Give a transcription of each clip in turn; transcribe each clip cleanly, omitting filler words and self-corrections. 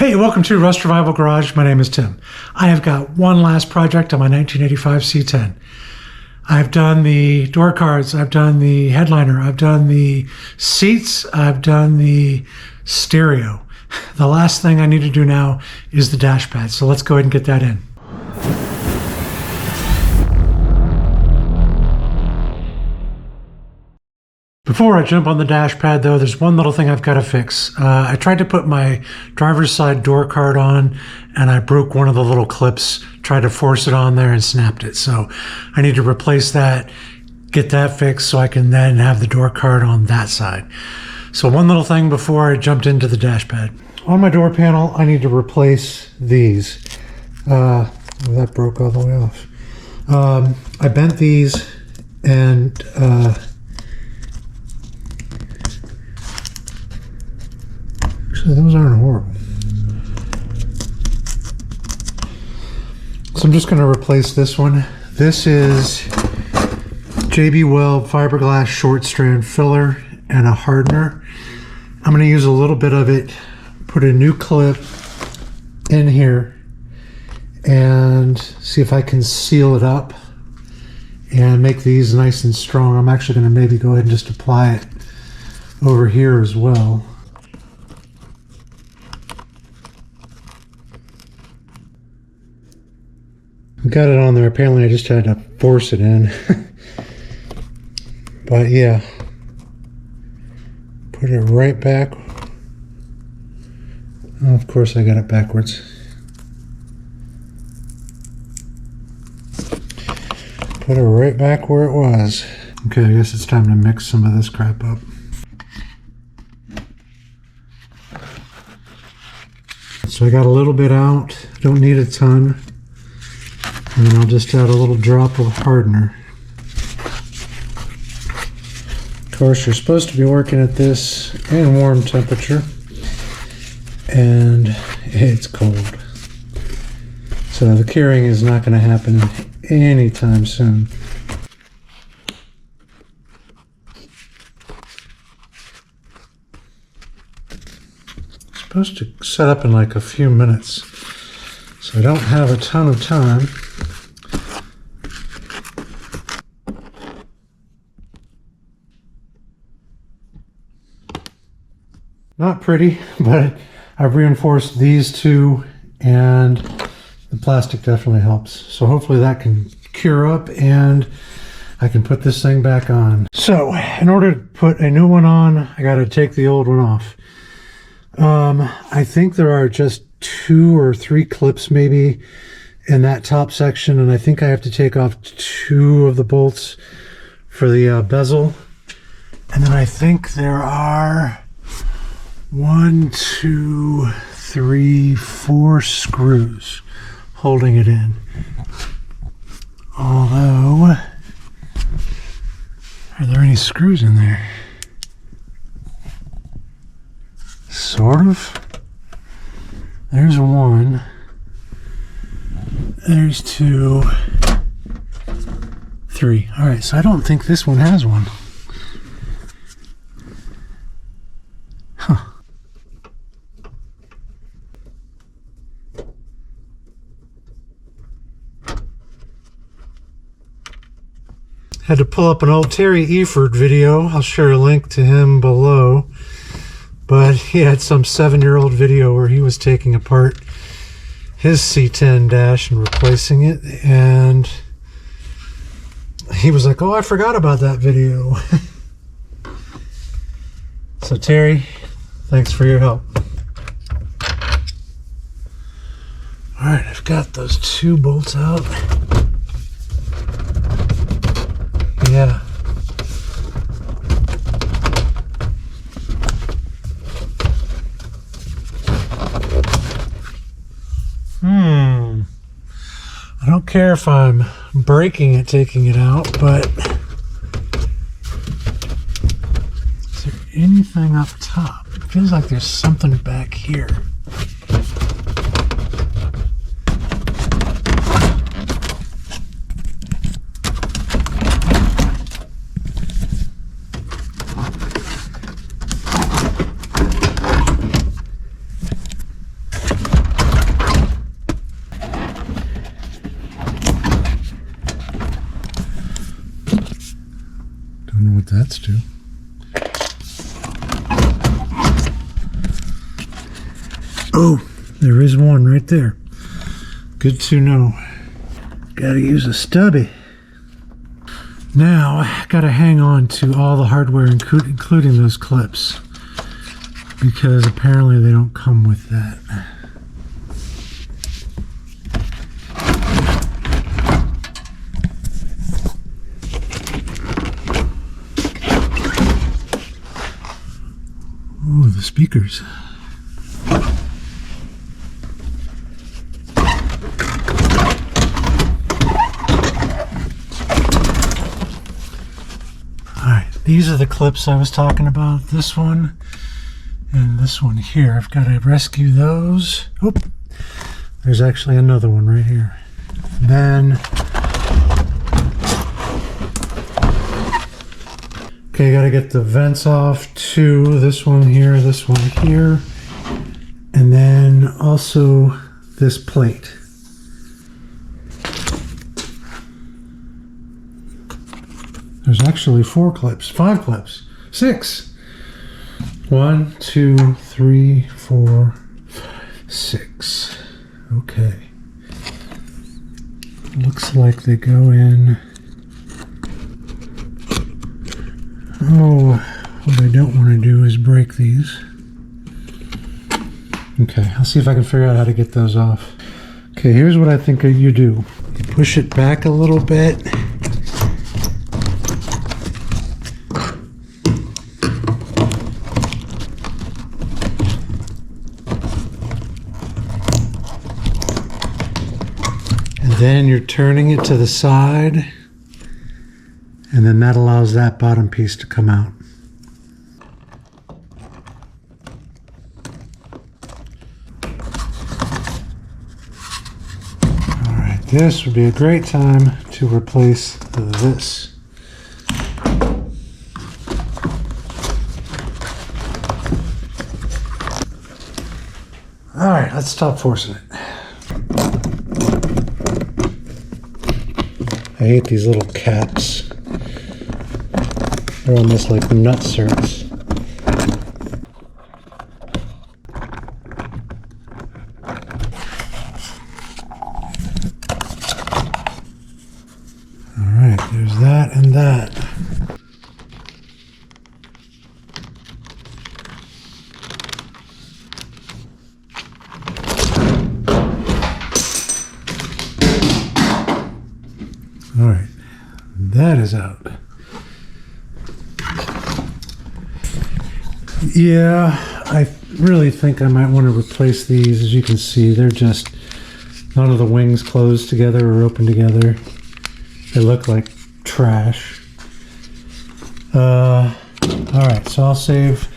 Hey, welcome to Rust Revival Garage. My name is Tim. I have got one last project on my 1985 C10. I've done the door cards, I've done the headliner, I've done the seats, I've done the stereo. The last thing I need to do now is the dash pad, so let's go ahead and get that in. Before I jump on the dash pad though, there's one little thing I've got to fix. I tried to put my driver's side door card on and I broke one of the little clips, tried to force it on there and snapped it. So I need to replace that, get that fixed so I can then have the door card on that side. So one little thing before I jumped into the dash pad. On my door panel, I need to replace these. That broke all the way off. I bent these and actually, those aren't horrible. So I'm just going to replace this one. This is JB Weld Fiberglass short strand filler and a hardener. I'm going to use a little bit of it, put a new clip in here, and see if I can seal it up and make these nice and strong. I'm actually going to maybe go ahead and just apply it over here as well. Got it on there. Apparently I just had to force it in. But yeah, put it right back. Oh, of course I got it backwards. Put it right back where it was. Okay, I guess it's time to mix some of this crap up. So I got a little bit out, don't need a ton. And then I'll just add a little drop of hardener. Of course, you're supposed to be working at this in warm temperature, and it's cold. So the curing is not going to happen anytime soon. It's supposed to set up in like a few minutes, so I don't have a ton of time. Not pretty, but I've reinforced these two and the plastic definitely helps. So hopefully that can cure up and I can put this thing back on. So in order to put a new one on, I got to take the old one off. I think there are just 2 or 3 clips maybe in that top section, and I think I have to take off 2 of the bolts for the bezel. And then I think there are 1, 2, 3, 4 screws holding it in. Although, are there any screws in there? Sort of. There's 1. There's 2. 3. All right, so I don't think this one has one. Huh. Had to pull up an old Terry Eford video. I'll share a link to him below. But he had some 7-year-old video where he was taking apart his C10 dash and replacing it. And he was like, oh, I forgot about that video. So Terry, thanks for your help. All right, I've got those 2 bolts out. Yeah. I don't care if I'm breaking it, taking it out, but is there anything up top? It feels like there's something back here. that's do. Oh, there is one right there. Good to know. Gotta use a stubby. Now, I gotta hang on to all the hardware, including those clips, because apparently they don't come with that. Ooh, the speakers. These are the clips I was talking about. This one and this one here. I've got to rescue those. Oop. There's actually another one right here. Then, okay, got to get the vents off too. This one here, and then also this plate. There's actually 4 clips, 5 clips, 6. 1, 2, 3, 4, 5, 6. Okay. Looks like they go in. Oh, what I don't want to do is break these. Okay, I'll see if I can figure out how to get those off. Okay, here's what I think you do. You push it back a little bit. Then you're turning it to the side, and then that allows that bottom piece to come out. All right, this would be a great time to replace this. All right, let's stop forcing it. I hate these little caps. They're almost like nutserts. All right, there's that and that. All right, that is out. Yeah, I really think I might want to replace these. As you can see, they're just, none of the wings closed together or open together. They look like trash. All right, so I'll save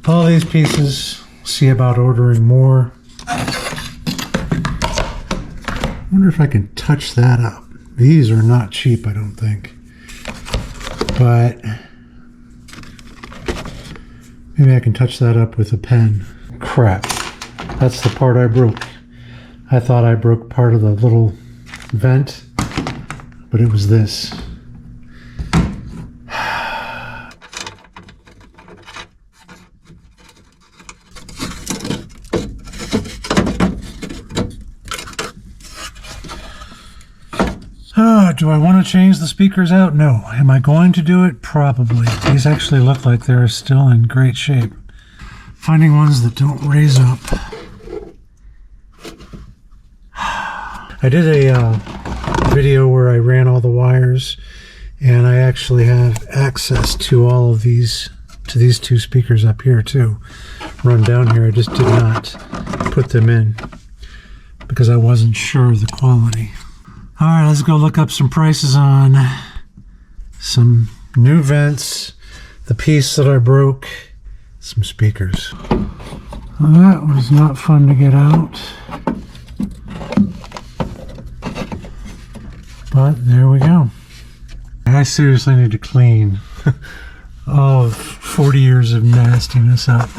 all these pieces, see about ordering more. I wonder if I can touch that up. These are not cheap, I don't think. But maybe I can touch that up with a pen. Crap. That's the part I broke. I thought I broke part of the little vent, but it was this. Do I want to change the speakers out? No. Am I going to do it? Probably. These actually look like they're still in great shape. Finding ones that don't raise up. I did a video where I ran all the wires, and I actually have access to all of these, to these 2 speakers up here too. Run down here, I just did not put them in because I wasn't sure of the quality. All right, let's go look up some prices on some new vents, the piece that I broke, some speakers. Well, that was not fun to get out. But there we go. I seriously need to clean all of 40 years of nastiness up.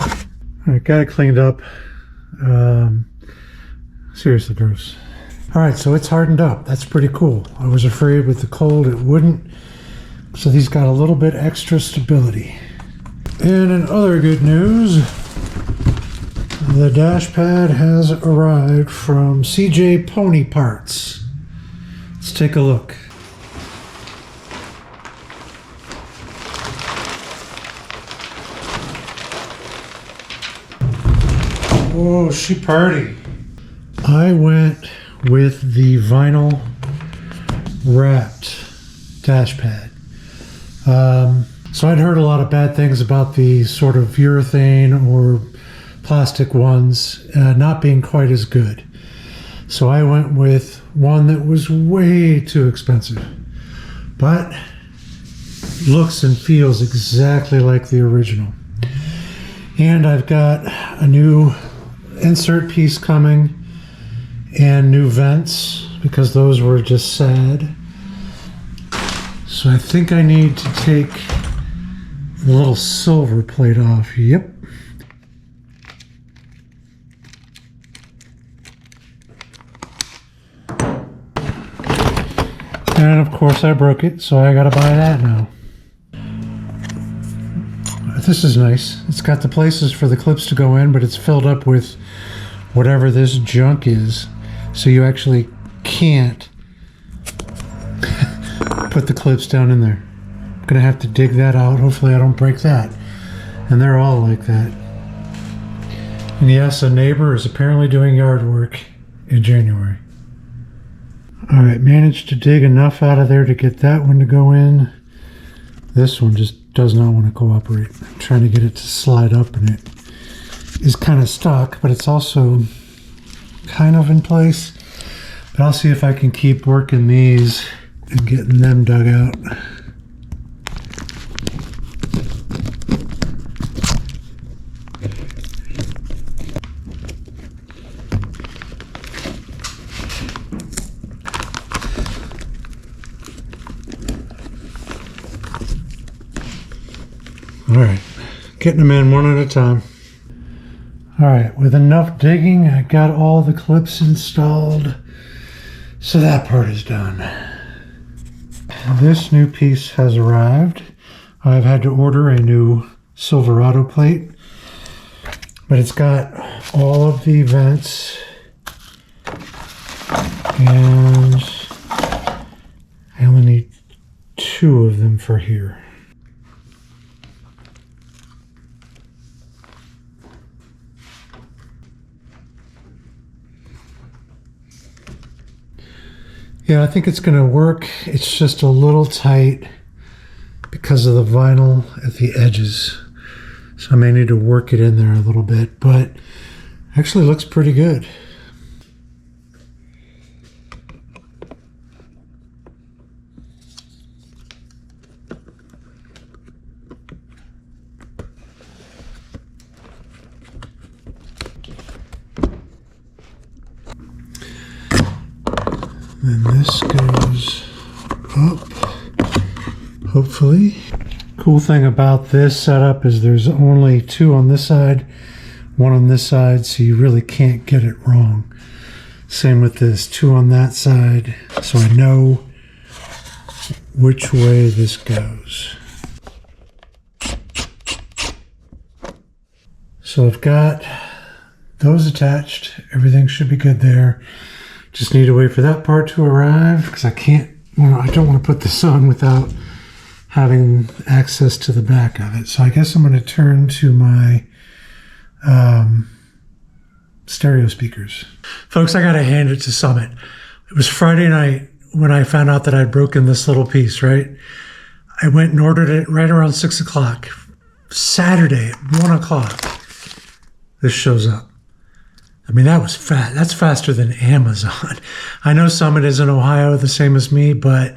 All right, got it cleaned up. Seriously gross. All right, so it's hardened up. That's pretty cool. I was afraid with the cold it wouldn't, So these got a little bit extra stability. And in other good news, the dash pad has arrived from CJ Pony Parts. Let's take a look. Whoa, she party. I went with the vinyl wrapped dash pad. So I'd heard a lot of bad things about the sort of urethane or plastic ones not being quite as good. So I went with one that was way too expensive, but looks and feels exactly like the original. And I've got a new insert piece coming and new vents because those were just sad. So I think I need to take the little silver plate off. Yep. And of course I broke it, so I gotta buy that now. This is nice. It's got the places for the clips to go in, but it's filled up with whatever this junk is. So you actually can't put the clips down in there. I'm gonna have to dig that out. Hopefully I don't break that. And they're all like that. And yes, a neighbor is apparently doing yard work in January. All right, managed to dig enough out of there to get that one to go in. This one just does not want to cooperate. I'm trying to get it to slide up, and it is kind of stuck, but it's also kind of in place. But I'll see if I can keep working these and getting them dug out. All right, getting them in one at a time. All right, with enough digging, I got all the clips installed. So that part is done. This new piece has arrived. I've had to order a new Silverado plate, but it's got all of the vents, and I only need 2 of them for here. Yeah, I think it's going to work. It's just a little tight because of the vinyl at the edges. So I may need to work it in there a little bit, but actually looks pretty good. Then this goes up, hopefully. Cool thing about this setup is there's only 2 on this side, 1 on this side, so you really can't get it wrong. Same with this, 2 on that side, so I know which way this goes. So I've got those attached. Everything should be good there. Just need to wait for that part to arrive because I don't want to put this on without having access to the back of it. So I guess I'm going to turn to my stereo speakers. Folks, I got to hand it to Summit. It was Friday night when I found out that I'd broken this little piece, right? I went and ordered it right around 6 o'clock. Saturday at 1 o'clock, this shows up. I mean, that was fast. That's faster than Amazon. I know Summit is in Ohio, the same as me, but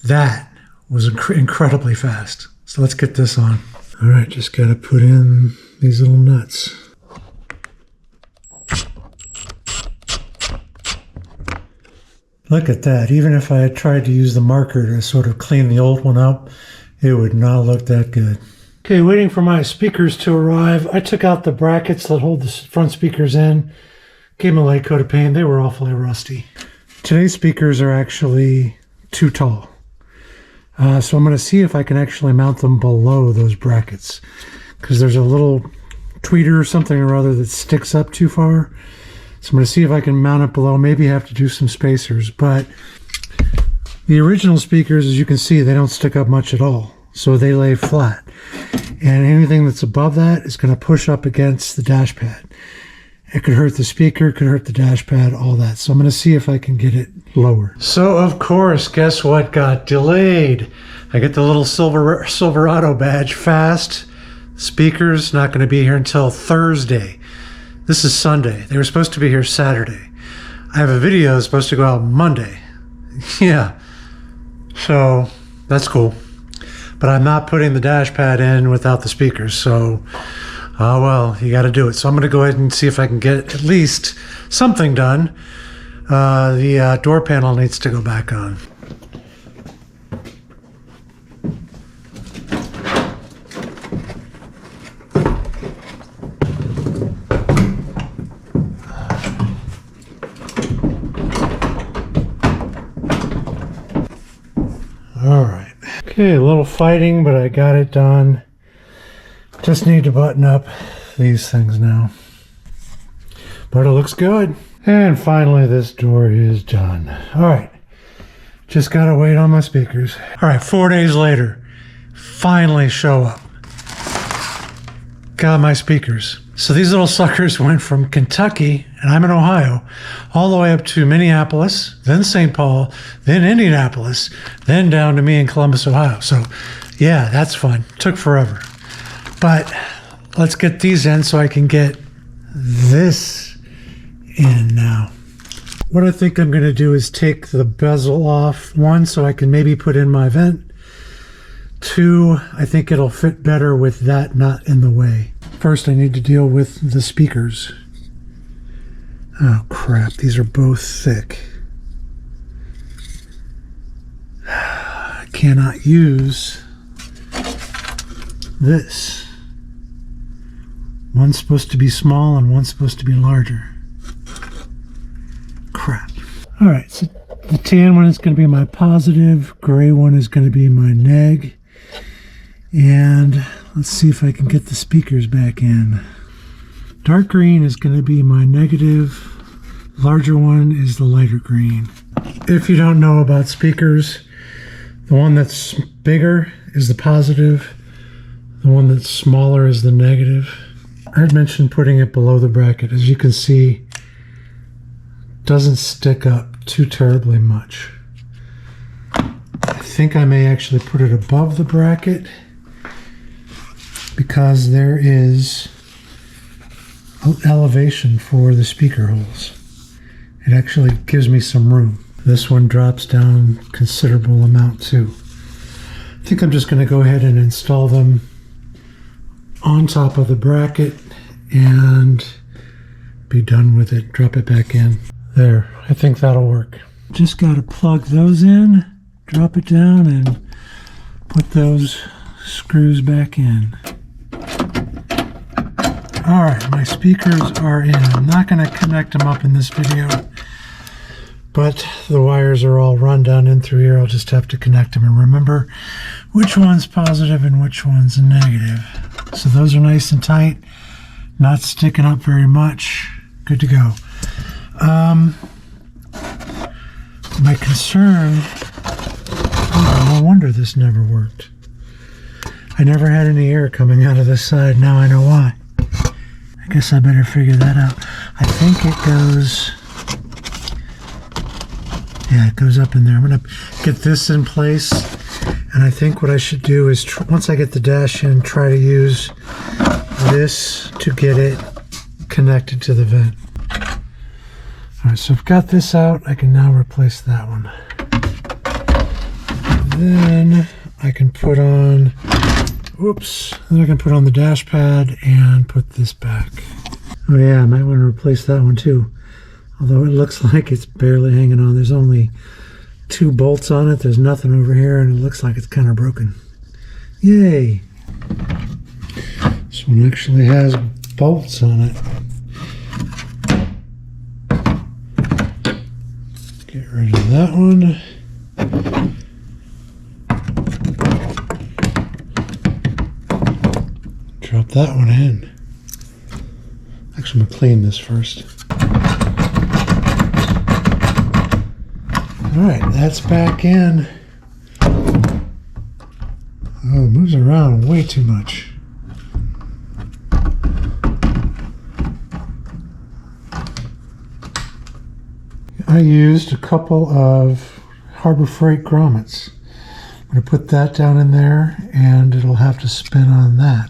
that was incredibly fast. So let's get this on. All right, just got to put in these little nuts. Look at that. Even if I had tried to use the marker to sort of clean the old one up, it would not look that good. Okay, waiting for my speakers to arrive. I took out the brackets that hold the front speakers in, gave them a light coat of paint. They were awfully rusty. Today's speakers are actually too tall. So I'm going to see if I can actually mount them below those brackets, because there's a little tweeter or something or other that sticks up too far. So I'm going to see if I can mount it below. Maybe have to do some spacers, but the original speakers, as you can see, they don't stick up much at all. So they lay flat. And anything that's above that is going to push up against the dash pad. It could hurt the speaker, could hurt the dash pad, all that. So I'm going to see if I can get it lower. So, of course, guess what got delayed? I get the little Silverado badge fast. Speakers not going to be here until Thursday. This is Sunday. They were supposed to be here Saturday. I have a video that's supposed to go out Monday. Yeah. So, that's cool. But I'm not putting the dash pad in without the speakers, so... Oh, well, you got to do it. So I'm going to go ahead and see if I can get at least something done. The door panel needs to go back on. All right. Okay, a little fighting, but I got it done. Just need to button up these things now. But it looks good. And finally, this door is done. All right. Just got to wait on my speakers. All right, 4 days later, finally show up. Got my speakers. So these little suckers went from Kentucky, and I'm in Ohio, all the way up to Minneapolis, then St. Paul, then Indianapolis, then down to me in Columbus, Ohio. So yeah, that's fun. Took forever. But let's get these in so I can get this in now. What I think I'm going to do is take the bezel off. 1, so I can maybe put in my vent. 2, I think it'll fit better with that not in the way. First, I need to deal with the speakers. Oh crap, these are both thick. I cannot use this. One's supposed to be small and one's supposed to be larger. Crap. All right, so the tan one is going to be my positive, gray one is going to be my neg, and let's see if I can get the speakers back in. Dark green is going to be my negative, larger one is the lighter green. If you don't know about speakers, the one that's bigger is the positive, the one that's smaller is the negative. I had mentioned putting it below the bracket. As you can see, it doesn't stick up too terribly much. I think I may actually put it above the bracket because there is elevation for the speaker holes. It actually gives me some room. This one drops down a considerable amount too. I think I'm just going to go ahead and install them on top of the bracket and be done with it. Drop it back in. There, I think that'll work. Just got to plug those in, drop it down, and put those screws back in. All right, my speakers are in. I'm not going to connect them up in this video, but the wires are all run down in through here. I'll just have to connect them and remember which one's positive and which one's negative. So those are nice and tight, not sticking up very much. Good to go. My concern, no wonder this never worked. I never had any air coming out of this side. Now I know why. I guess I better figure that out. I think it goes, yeah, it goes up in there. I'm going to get this in place. And I think what I should do is, once I get the dash in, try to use this to get it connected to the vent. All right, so I've got this out. I can now replace that one. And then I can put on, whoops, then I can put on the dash pad and put this back. Oh yeah, I might want to replace that one too. Although it looks like it's barely hanging on. There's only 2 bolts on it. There's nothing over here, and it looks like it's kind of broken. Yay! This one actually has bolts on it. Get rid of that one. put that one in. Actually, I'm going to clean this first. Alright, that's back in. Oh, it moves around way too much. I used a couple of Harbor Freight grommets. I'm going to put that down in there, and it'll have to spin on that.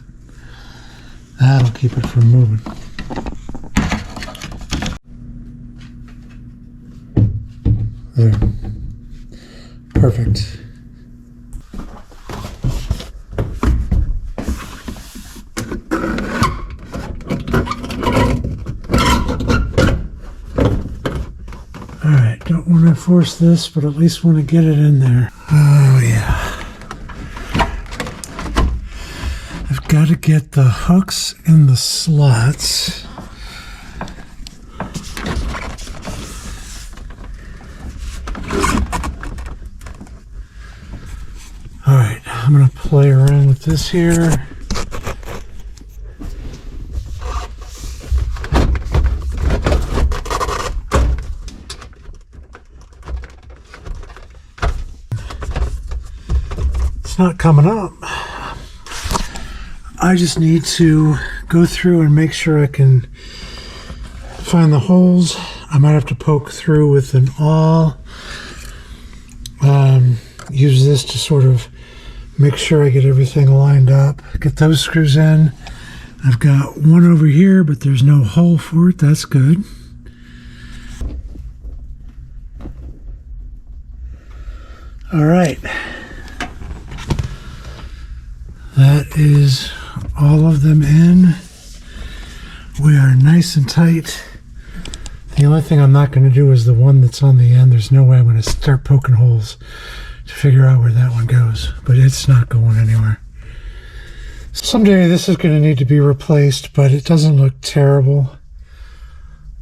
That'll keep it from moving. There. Perfect. Alright, don't want to force this, but at least want to get it in there. Oh yeah. I've got to get the hooks in the slots. Alright, I'm going to play around with this here. Not coming up. I just need to go through and make sure I can find the holes. I might have to poke through with an awl. Use this to sort of make sure I get everything lined up. Get those screws in. I've got one over here, but there's no hole for it. That's good. All right. That is all of them in. We are nice and tight. The only thing I'm not going to do is the one that's on the end. There's no way I'm going to start poking holes to figure out where that one goes, but it's not going anywhere. Someday this is going to need to be replaced, but it doesn't look terrible.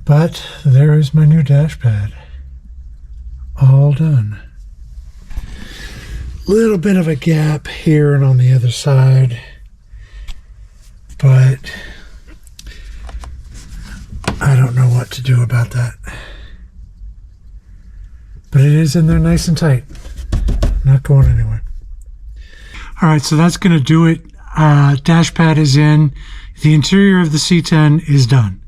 But there is my new dash pad. All done. Little bit of a gap here and on the other side, but I don't know what to do about that. But it is in there nice and tight, not going anywhere. All right, so that's going to do it. Dash pad is in. The interior of the C10 is done.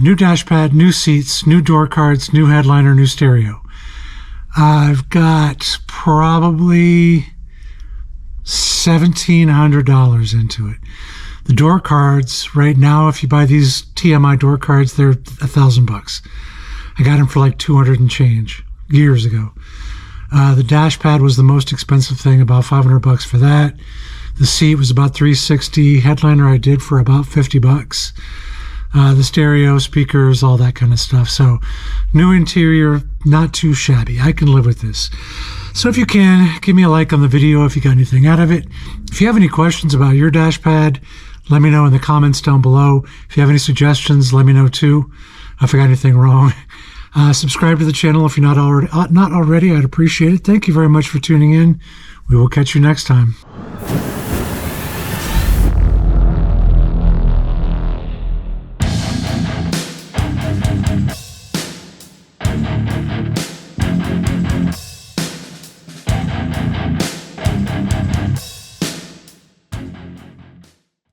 New dash pad, new seats, new door cards, new headliner, new stereo. I've got probably $1,700 into it. The door cards right now, if you buy these TMI door cards, they're $1,000. I got them for like 200 and change years ago. The dash pad was the most expensive thing, about $500 for that. The seat was about $360. Headliner I did for about $50. The stereo, speakers, all that kind of stuff. So new interior, not too shabby. I can live with this. So if you can, give me a like on the video if you got anything out of it. If you have any questions about your dash pad, let me know in the comments down below. If you have any suggestions, let me know too. If I got anything wrong. Subscribe to the channel if you're not already. I'd appreciate it. Thank you very much for tuning in. We will catch you next time.